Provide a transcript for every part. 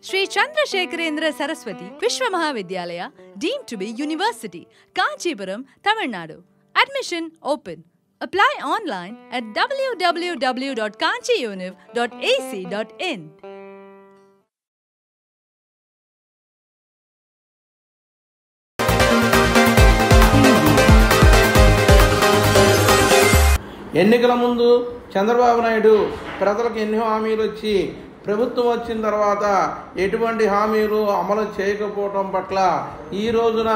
Sri Chandrasekharendra Saraswati Vishwa Mahavidyalaya, deemed to be University, Kanchipuram, Tamil Nadu. Admission open. Apply online at www.kanchiuniv.ac.in. ఎన్నికల ముందు చంద్రబాబు నాయుడు ప్రజలకు ఎన్ని హామీలు ఇచ్చి ప్రభుత్వం వచ్చిన తర్వాత ఎటువంటి హామీలు అమలు చేయకపోవడం పట్ల ఈ రోజున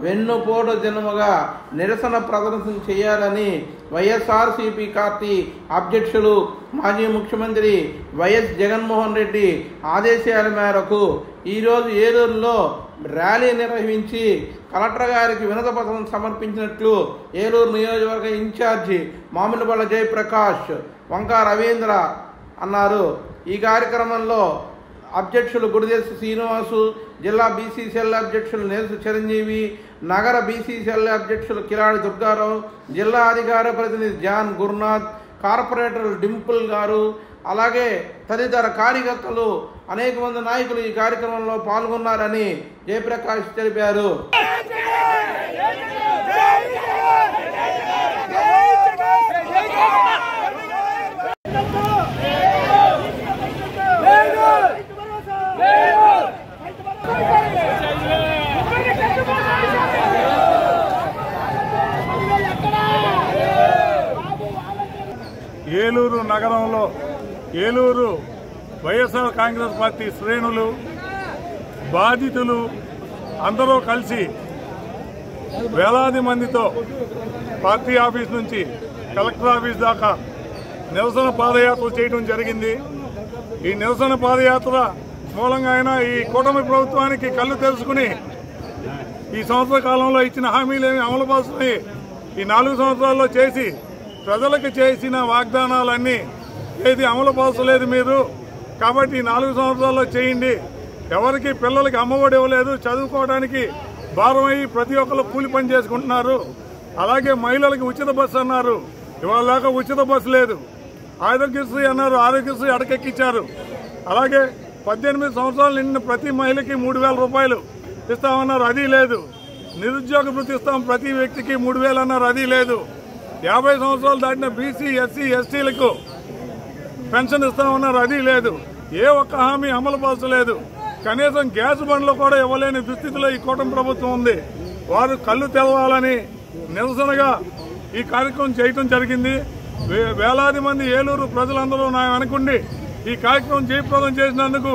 వెన్నుపోటు దినముగా నిరసన ప్రదర్శన చేయాలని వైఎస్ఆర్సీపీ పార్టీ అధ్యక్షులు మాజీ ముఖ్యమంత్రి వైఎస్ జగన్మోహన్ రెడ్డి ఆదేశాల మేరకు ఈరోజు ఏలూరులో ర్యాలీ నిర్వహించి కలెక్టర్ గారికి వినతిపత్రం సమర్పించినట్లు ఏలూరు నియోజకవర్గ ఇన్ఛార్జి మామిడిపల్లి జయప్రకాష్ వంకా రవీంద్ర అన్నారు. ఈ కార్యక్రమంలో అధ్యక్షులు గుడిదేశ శ్రీనివాసు, జిల్లా బీసీసీఎల్ అధ్యక్షులు నేసు చిరంజీవి, నగర బీసీసీఎల్ అధ్యక్షులు కిలాడి దుర్గారావు, జిల్లా అధికార ప్రతినిధి జాన్ గురునాథ్, కార్పొరేటర్ డింపుల్ గారు, అలాగే తదితర కార్యకర్తలు అనేక మంది నాయకులు ఈ కార్యక్రమంలో పాల్గొన్నారని జయప్రకాష్ తెలిపారు. ఏలూరు నగరంలో ఏలూరు వైఎస్ఆర్ కాంగ్రెస్ పార్టీ శ్రేణులు, బాధితులు అందరూ కలిసి వేలాది మందితో పార్టీ ఆఫీస్ నుంచి కలెక్టర్ ఆఫీస్ దాకా నిరసన పాదయాత్ర చేయడం జరిగింది. ఈ నిరసన పాదయాత్ర మూలంగా అయినా ఈ కూటమి ప్రభుత్వానికి కళ్ళు తెలుసుకుని ఈ సంవత్సర కాలంలో ఇచ్చిన హామీలేమి అమలు పరుస్తున్నాయి, ఈ 4 సంవత్సరాల్లో చేసి ప్రజలకు చేసిన వాగ్దానాలన్నీ ఏది అమలు పరచలేదు మీరు. కాబట్టి 4 సంవత్సరాల్లో చేయండి. ఎవరికి పిల్లలకి అమ్మఒడి ఇవ్వలేదు, చదువుకోవడానికి భారమయ్యి ప్రతి ఒక్కరు కూలి పని చేసుకుంటున్నారు. అలాగే మహిళలకి ఉచిత బస్సు అన్నారు, ఇవాళ దాకా ఉచిత బస్సు లేదు. ఆరోగ్యశ్రీ అన్నారు, ఆరోగ్యశ్రీ అడకెక్కించారు. అలాగే 18 సంవత్సరాలు నిండిన ప్రతి మహిళకి 3,000 రూపాయలు ఇస్తామన్నారు, అది లేదు. నిరుద్యోగ వృత్తి ఇస్తాం ప్రతి వ్యక్తికి 3,000 అన్నారు, అది లేదు. 50 సంవత్సరాలు దాటిన బీసీ, ఎస్సీ, ఎస్టీలకు పెన్షన్ ఇస్తామన్నారు, అది లేదు. ఏ ఒక్క హామీ అమలు పరచలేదు. కనీసం గ్యాస్ బండ్లు కూడా ఇవ్వలేని దుస్థితిలో ఈ కూటమి ప్రభుత్వం ఉంది. వారు కళ్ళు తెలవాలని నిరసనగా ఈ కార్యక్రమం చేయటం జరిగింది. వేలాది మంది ఏలూరు ప్రజలందరూ నా వెనుకుండి ఈ కార్యక్రమం జయప్రదం చేసినందుకు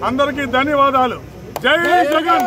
అందరికీ ధన్యవాదాలు. జై జగన్.